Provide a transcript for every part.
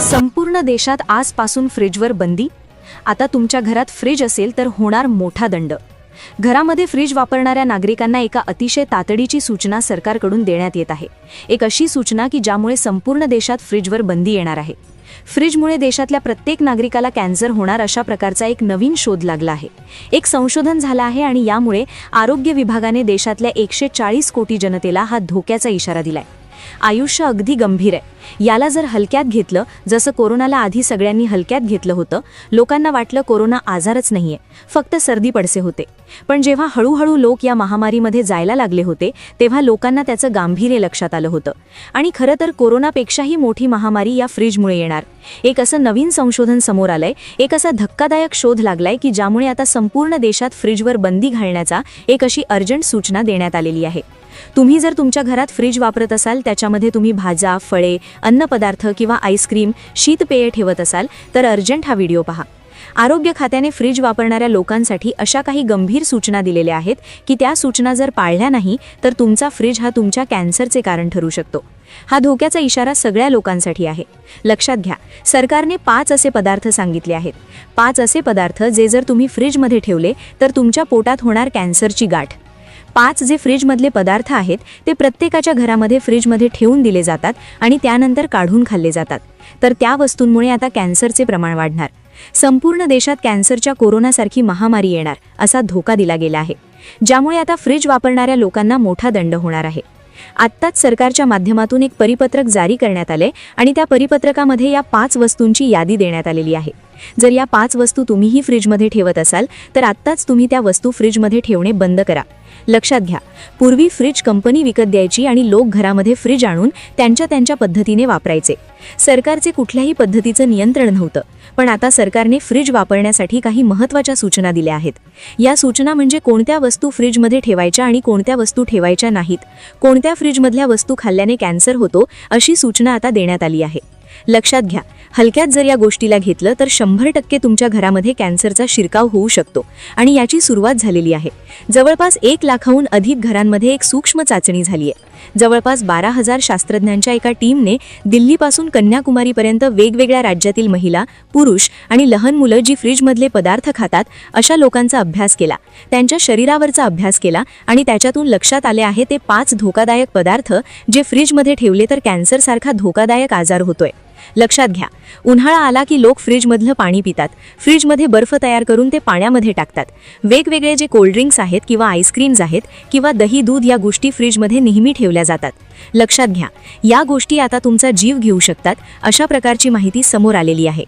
संपूर्ण देशात आजपासून फ्रीजवर बंदी। आता तुमच्या घरात फ्रीज असेल तर होणार मोठा दंड। घरामध्ये फ्रीज वापरणाऱ्या नागरिकांना एका अतिशय तातडीची सूचना सरकारकडून देण्यात येत आहे। एक अशी सूचना की ज्यामुळे संपूर्ण देशात फ्रीजवर बंदी येणार आहे। फ्रीजमुळे देशातल्या प्रत्येक नागरिकाला कॅन्सर होणार अशा प्रकारचा एक नवीन शोध लागला आहे। एक संशोधन झालं आहे आणि यामुळे आरोग्य विभागाने देशातल्या 140 कोटी जनतेला हा धोक्याचा इशारा दिलाय। आयुष्य अगदी गंभीर आहे। याला जर हलक्यात घेतलं, जसं कोरोनाला आधी सगळ्यांनी हलक्यात घेतलं होतं, लोकांना वाटलं कोरोना आजारच नाहीये, फक्त सर्दी पडसे होते। पण जेव्हा हळूहळू लोक या महामारीमध्ये जायला लागले होते, तेव्हा लोकांना त्याचं गांभीर्य लक्षात आलं होतं। आणि खरं तर कोरोनापेक्षाही मोठी महामारी या फ्रीजमुळे येणार। एक असं नवीन संशोधन समोर आलंय, एक असा धक्कादायक शोध लागलाय की ज्यामुळे आता संपूर्ण देशात फ्रीजवर बंदी घालण्याचा एक अशी अर्जंट सूचना देण्यात आलेली आहे। तुम्ही जर तुमच्या घरात फ्रीज वापरत असाल, त्याच्यामध्ये तुम्ही भाज्या, फळे, अन्नपदार्थ किंवा आईस्क्रीम, शीतपेय ठेवत असाल, तर अर्जंट हा व्हिडिओ पहा। आरोग्य खात्याने फ्रीज वापरणाऱ्या लोकांसाठी अशा काही गंभीर सूचना दिलेल्या आहेत की त्या सूचना जर पाळल्या नाही तर तुमचा फ्रीज हा तुमच्या कॅन्सरचे कारण ठरू शकतो। हा धोक्याचा इशारा सगळ्या लोकांसाठी आहे। लक्षात घ्या, सरकारने 5 असे पदार्थ सांगितले आहेत। 5 असे पदार्थ जे जर तुम्ही फ्रीजमध्ये ठेवले तर तुमच्या पोटात होणार कॅन्सरची गाठ। 5 जे फ्रीजमधले पदार्थ आहेत ते प्रत्येकाच्या घरामध्ये फ्रीजमध्ये ठेवून दिले जातात आणि त्यानंतर काढून खाल्ले जातात। तर त्या वस्तूंमुळे आता कॅन्सरचे प्रमाण वाढणार। संपूर्ण देशात कॅन्सरच्या कोरोनासारखी महामारी येणार असा धोका दिला गेला आहे, ज्यामुळे आता फ्रीज वापरणाऱ्या लोकांना मोठा दंड होणार आहे। आत्ताच सरकारच्या माध्यमातून एक परिपत्रक जारी करण्यात आले आणि त्या परिपत्रकामध्ये या 5 वस्तूंची यादी देण्यात आलेली आहे। जर या 5 वस्तू तुम्हीही फ्रीजमध्ये ठेवत असाल तर आत्ताच तुम्ही त्या वस्तू फ्रीजमध्ये ठेवणे बंद करा। लक्षात घ्या, पूर्वी फ्रीज कंपनी विकत द्यायची आणि लोक घरामध्ये फ्रीज आणून त्यांच्या पद्धतीने वापरायचे। सरकारचे कुठल्याही पद्धतीचं नियंत्रण नव्हतं, पण आता सरकारने फ्रीज वापरण्यासाठी काही महत्त्वाच्या सूचना दिल्या आहेत। या सूचना म्हणजे कोणत्या वस्तू फ्रीजमध्ये ठेवायच्या आणि कोणत्या वस्तू ठेवायच्या नाहीत, कोणत्या फ्रीजमधल्या वस्तू खाल्ल्याने कॅन्सर होतो अशी सूचना आता देण्यात आली आहे। लक्षात घ्या, हलक्यात जर या गोष्टीला घेतलं तर 100% तुमच्या घरामध्ये कॅन्सरचा शिरकाव होऊ शकतो आणि याची सुरुवात झालेली आहे। जवळपास 1 लाखाहून अधिक घरांमध्ये एक सूक्ष्म चाचणी झाली आहे। जवळपास 12,000 शास्त्रज्ञांच्या एका टीमने दिल्लीपासून कन्याकुमारीपर्यंत वेगवेगळ्या राज्यातील महिला, पुरुष आणि लहान मुलं जी फ्रीजमधले पदार्थ खातात अशा लोकांचा अभ्यास केला, त्यांच्या शरीरावरचा अभ्यास केला आणि त्याच्यातून लक्षात आले आहे ते 5 धोकादायक पदार्थ जे फ्रीजमध्ये ठेवले तर कॅन्सरसारखा धोकादायक आजार होतोय। लक्षात घ्या, उन्हाळा आला की लोक फ्रीजमधलं पाणी पितात, फ्रीजमध्ये बर्फ तयार करून ते पाण्यामध्ये टाकतात। वेगवेगळे जे कोल्ड्रिंक्स आहेत किंवा आईस्क्रीम्स आहेत किंवा दही, दूध या गोष्टी फ्रीजमध्ये नेहमी ठेवल्या जातात। लक्षात घ्या, या गोष्टी आता तुमचा जीव घेऊ शकतात अशा प्रकारची माहिती समोर आलेली आहे।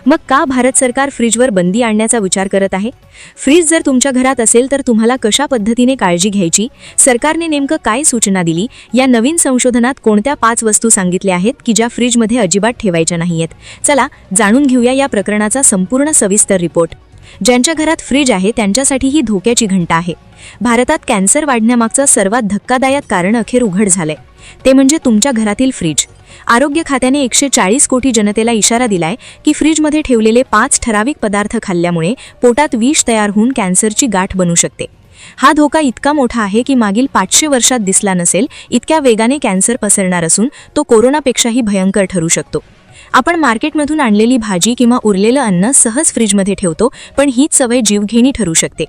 मग का भारत सरकार फ्रीजवर बंदी आणण्याचा विचार करत आहे? फ्रीज जर तुमच्या घरात असेल तर तुम्हाला कशा पद्धतीने काळजी घ्यायची, सरकारने नेमकं काय सूचना दिली, या नवीन संशोधनात कोणत्या 5 वस्तू सांगितल्या आहेत की ज्या फ्रीजमध्ये अजिबात ठेवायच्या नाहीयेत? चला जाणून घेऊया या प्रकरणाचा संपूर्ण सविस्तर रिपोर्ट। ज्यांच्या घरात फ्रीज आहे त्यांच्यासाठी ही धोक्याची घंटा आहे। भारतात कॅन्सर वाढण्यामागचं सर्वात धक्कादायक कारण अखेर उघड झालंय, ते म्हणजे तुमच्या घरातील फ्रीज। आरोग्य खात्याने 140 कोटी जनतेला इशारा दिलाय की फ्रीजमध्ये ठेवलेले 5 ठराविक पदार्थ खाल्ल्यामुळे पोटात विष तयार होऊन कॅन्सरची गाठ बनू शकते। हा धोका इतका मोठा आहे की मागील 500 वर्षात दिसला नसेल इतक्या वेगाने कॅन्सर पसरणार असून तो कोरोनापेक्षाही भयंकर ठरू शकतो। आपण मार्केटमधून आणलेली भाजी किंवा उरलेलं अन्न सहज फ्रीजमध्ये ठेवतो, पण हीच सवय जीवघेणी ठरू शकते।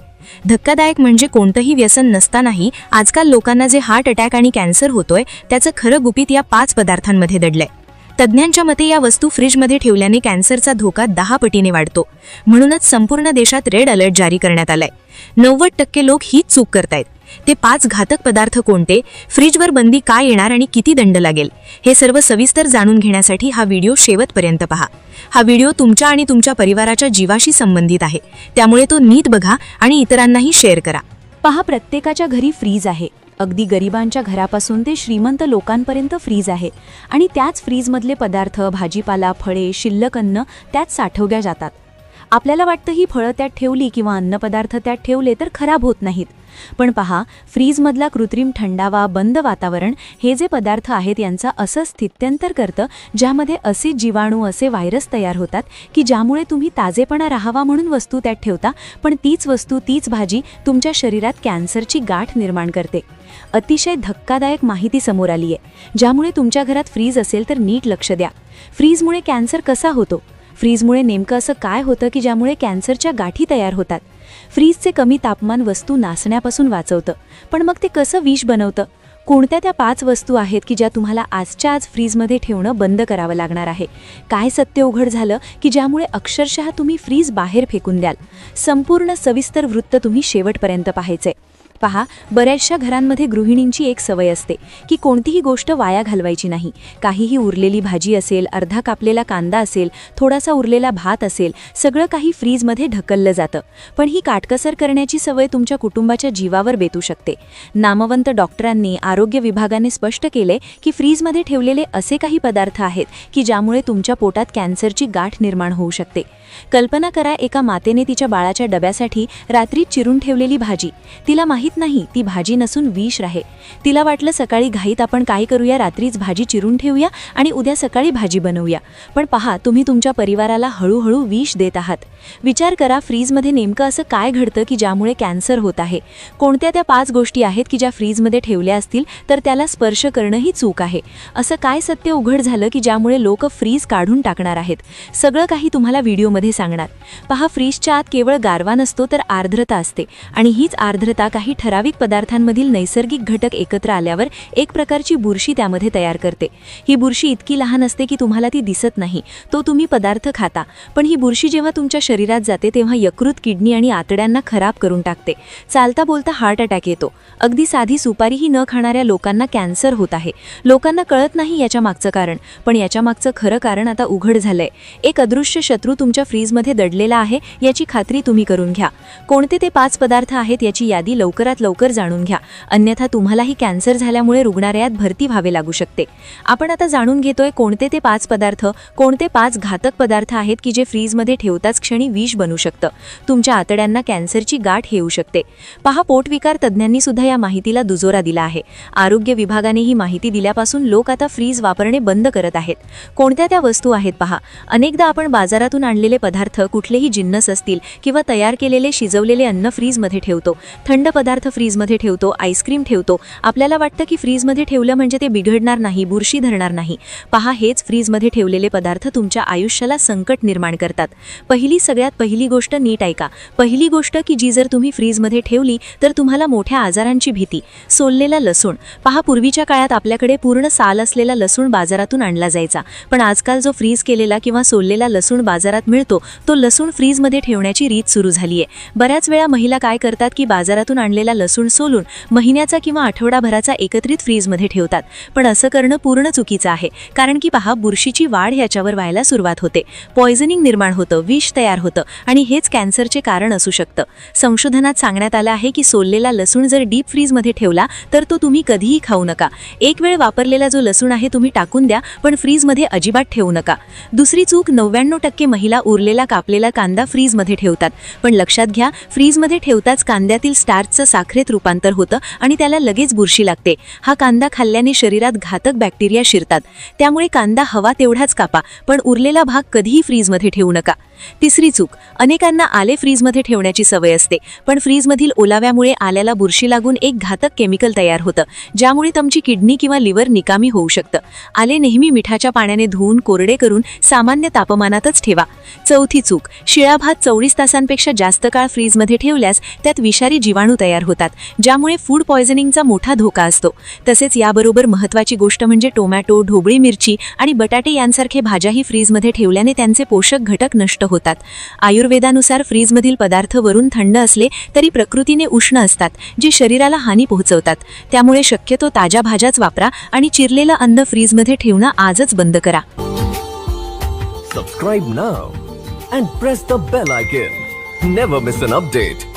धक्कादायक म्हणजे कोणतंही व्यसन नसतानाही आजकाल लोकांना जे हार्ट अटॅक आणि कॅन्सर होतोय त्याचं खरं गुपित या 5 पदार्थांमध्ये दडलंय। तज्ज्ञांच्या मते या वस्तू फ्रीजमध्ये ठेवल्याने कॅन्सरचा धोका 10 पटीने वाढतो। म्हणूनच संपूर्ण देशात रेड अलर्ट जारी करण्यात आलाय। 90% लोक हीच चूक करतायत। ते 5 घातक पदार्थ कोणते, फ्रीजवर बंदी काय येणार आणि किती दंड लागेल, हे सर्व सविस्तर जाणून घेण्यासाठी हा व्हिडिओ शेवटपर्यंत पहा। हा व्हिडिओ तुमच्या आणि तुमच्या परिवाराच्या जीवाशी संबंधित आहे, त्यामुळे तो नीट बघा आणि इतरांनाही शेअर करा। पहा, प्रत्येकाच्या घरी फ्रीज आहे। अगदी गरिबांच्या घरापासून ते श्रीमंत लोकांपर्यंत फ्रीज आहे आणि त्याच फ्रीजमधले पदार्थ, भाजीपाला, फळे, शिल्लक अन्न त्यात साठवल्या जातात। आपल्याला वाटतं ही फळं त्यात ठेवली किंवा अन्नपदार्थ त्यात ठेवले तर खराब होत नाहीत. पण पहा, फ्रीजमधला कृत्रिम थंडावा, बंद वातावरण हे जे पदार्थ आहेत यांचं असं स्थित्यंतर करतं ज्यामध्ये असे जीवाणू, असे व्हायरस तयार होतात की ज्यामुळे तुम्ही ताजेपणा राहावा म्हणून वस्तू त्यात ठेवता, पण तीच वस्तू, तीच भाजी तुमच्या शरीरात कॅन्सरची गाठ निर्माण करते. अतिशय धक्कादायक माहिती समोर आली आहे, ज्यामुळे तुमच्या घरात फ्रीज असेल तर नीट लक्ष द्या. फ्रीजमुळे कॅन्सर कसा होतो? फ्रीजमुळे नेमकं असं काय होतं की ज्यामुळे कॅन्सरच्या गाठी तयार होतात? फ्रीजचे कमी तापमान वस्तू नासण्यापासून वाचवतं, पण मग ते कसं विष बनवतं? कोणत्या त्या 5 वस्तू आहेत की ज्या तुम्हाला आजच्या आज फ्रीजमध्ये ठेवणं बंद करावं लागणार आहे? काय सत्य उघड झालं की ज्यामुळे अक्षरशः तुम्ही फ्रीज बाहेर फेकून द्याल? संपूर्ण सविस्तर वृत्त तुम्ही शेवटपर्यंत पाहायचंय. पहा, बऱ्याचशा घरांमध्ये गृहिणींची एक सवय असते की कोणतीही गोष्ट वाया घालवायची नाही. काहीही उरलेली भाजी असेल, अर्धा कापलेला कांदा असेल, थोडासा उरलेला भात असेल, सगळं काही फ्रीजमध्ये ढकललं जातं. पण ही काटकसर करण्याची सवय तुमच्या कुटुंबाच्या जीवावर बेतू शकते. नामवंत डॉक्टरांनी, आरोग्य विभागाने स्पष्ट केले की फ्रीजमध्ये ठेवलेले असे काही पदार्थ आहेत की ज्यामुळे तुमच्या पोटात कॅन्सरची गाठ निर्माण होऊ शकते. कल्पना करा, एका मातेने तिच्या बाळाच्या डब्यासाठी रात्री चिरून ठेवलेली भाजी. तिला माहीत नाही ती भाजी नसून विष आहे. तिला वाटलं सकाळी घाईत आपण काय करूया, रात्रीच भाजी चिरून ठेवूया आणि उद्या सकाळी भाजी बनवूया. पण पहा, तुम्ही तुमच्या परिवाराला हळूहळू विष देत आहात. विचार करा, फ्रीजमध्ये नेमकं असं काय घडतं की ज्यामुळे कॅन्सर होत आहे? कोणत्या त्या 5 गोष्टी आहेत की ज्या फ्रीजमध्ये ठेवल्या असतील तर त्याला स्पर्श करणंही चूक आहे? असं काय सत्य उघड झालं की ज्यामुळे लोक फ्रीज काढून टाकणार आहेत? सगळं काही तुम्हाला व्हिडिओमध्ये सांगणार. पहा, फ्रीजच्या आत केवळ गारवा नसतो तर आर्द्रता असते, आणि हीच आर्द्रता काही ठराविक पदार्थांमधील नैसर्गिक घटक एकत्र आल्यावर एक प्रकारची बुरशी त्यामध्ये तयार करते. ही बुरशी इतकी लहान असते की तुम्हाला ती दिसत नाही, तो तुम्ही पदार्थ खाता, पण ही बुरशी जेव्हा तुमच्या शरीरात जाते तेव्हा यकृत, किडनी आणि आतड्यांना खराब करून टाकते. चालता बोलता हार्ट अटॅक येतो. अगदी साधी सुपारीही न खाणाऱ्या लोकांना कॅन्सर होत आहे. लोकांना कळत नाही याच्या मागचं कारण, पण याच्या मागचं खरं कारण आता उघड झालंय. एक अदृश्य शत्रू तुमच्या फ्रीजमध्ये दडलेला आहे याची खात्री तुम्ही करून घ्या. कोणते ते 5 पदार्थ आहेत याची यादी लवकरात लवकर जाणून घ्या, अन्यथा तुम्हालाही कॅन्सर झाल्यामुळे रुग्णालयात भरती व्हावे लागू शकते. आपण आता जाणून घेतोय कोणते ते 5 पदार्थ, कोणते 5 घातक पदार्थ आहेत की जे फ्रीजमध्ये ठेवताच क्षणी विष बनू शकतं. तुमच्या आतड्यांना कॅन्सरची गाठ येऊ शकते. पहा, पोटविकार तज्ज्ञांनी सुद्धा या माहितीला दुजोरा दिला आहे. आरोग्य विभागाने ही माहिती दिल्यापासून लोक आता फ्रीज वापरणे बंद करत आहेत. कोणत्या त्या वस्तू आहेत पहा. अनेकदा आपण बाजारातून आणलेले पदार्थ, कुठलेही जिन्नस असतील किंवा तयार केलेले शिजवलेले अन्न फ्रीजमध्ये ठेवतो, थंड पदार्थ फ्रीजमध्ये ठेवतो, आईस्क्रीम ठेवतो. आपल्याला वाटतं की फ्रीजमध्ये ठेवलं म्हणजे ते बिघडणार नाही, बुरशी धरणार नाही. पहा, हेच फ्रीजमध्ये ठेवलेले पदार्थ तुमच्या आयुष्याला संकट निर्माण करतात. सगळ्यात पहिली गोष्ट नीट ऐका. पहिली गोष्ट की जी जर तुम्ही फ्रीजमध्ये ठेवली तर तुम्हाला मोठ्या आजारांची भीती. सोललेला लसूण. पहा, पूर्वीच्या काळात आपल्याकडे पूर्ण साल असलेला लसूण बाजारातून आणला जायचा, पण आजकाल जो फ्रीज केलेला किंवा सोललेला लसूण बाजारात मिळतो तो लसूण फ्रीजमध्ये ठेवण्याची रीत सुरू झाली आहे. बऱ्याच वेळा महिला काय करतात की बाजारातून आणलेला लसूण सोलून महिन्याचा किंवा आठवडाभराचा एकत्रित फ्रीजमध्ये ठेवतात, पण असं करणं पूर्ण चुकीचं आहे. कारण की पहा, बुरशीची वाढ ह्याच्यावर व्हायला सुरुवात होते, पॉयझनिंग निर्माण होतं, विष तयार होतं आणि हेच कॅन्सरचे कारण असू शकतं. संशोधनात सांगण्यात आलं आहे की सोललेला लसूण जर डीप फ्रीजमध्ये ठेवला तर तो तुम्ही कधीही खाऊ नका. एक वेळ वापरलेला जो लसूण आहे तुम्ही टाकून द्या, पण फ्रीजमध्ये अजिबात ठेवू नका. दुसरी चूक, 99% महिला उरलेला कापलेला कांदा फ्रीजमध्ये ठेवतात, पण लक्षात घ्या, फ्रीजमध्ये ठेवताच कांद्यातील स्टार्चचं साखरेत रूपांतर होतं आणि त्याला लगेच बुरशी लागते. हा कांदा खाल्ल्याने शरीरात घातक बॅक्टेरिया शिरतात. त्यामुळे कांदा हवा तेवढाच कापा, पण उरलेला भाग कधीही फ्रीजमध्ये ठेवू नका. तिसरी चूक, अनेकांना आले फ्रीजमध्ये ठेवण्याची सवय असते, पण फ्रीजमधील ओलाव्यामुळे आल्याला बुरशी लागून एक घातक केमिकल तयार होतं, ज्यामुळे तुमची किडनी किंवा लिव्हर निकामी होऊ शकतं. आले नेहमी मिठाच्या पाण्याने धुवून कोरडे करून सामान्य तापमानातच ठेवा. चौथी चूक, शिळा भात 24 तासांपेक्षा जास्त काळ फ्रीजमध्ये ठेवल्यास त्यात विषारी जीवाणू तयार होतात, ज्यामुळे फूड पॉयझनिंगचा मोठा धोका असतो. तसेच याबरोबर महत्त्वाची गोष्ट म्हणजे टोमॅटो, ढोबळी मिरची आणि बटाटे यांसारखे भाज्याही फ्रीजमध्ये ठेवल्याने त्यांचे पोषक घटक नष्ट होतात. आयुर्वेदानुसार फ्रीजमधील पदार्थ वरून थंड असले तरी प्रकृतीने उष्ण असतात, जे शरीराला हानी पोहोचवतात. त्यामुळे शक्यतो ताज्या भाज्याच वापरा आणि चिरलेलं अन्न फ्रीजमध्ये ठेवणं आजच बंद करा. Subscribe now and press the bell icon. Never miss an update.